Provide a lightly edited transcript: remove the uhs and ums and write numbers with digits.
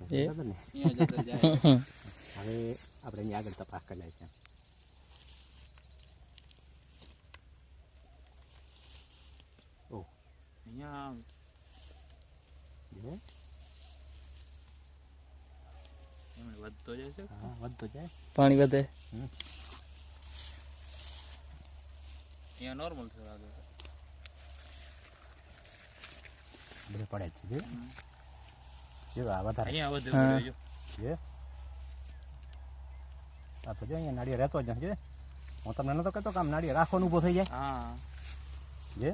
બરાબર ને અહીંયા જતો જાય હવે આપણે એની આગળ તપાસ કરી લઈએ છીએ ઓ અહીંયા જે એમ વધતો જાય છે હા વધતો જાય પાણી વધે અહીંયા નોર્મલ છે લાગે બધે પડે જ છે જો આ વધારે અહીંયા વધે હા. પડ્યો જે આ તો જો અહીંયા નાળિયેર રહેતો જ નથી જો હું તમને નતો કહેતો કે આમ નાળિયેર રાખવાનું ઊભો થઈ જાય હા જે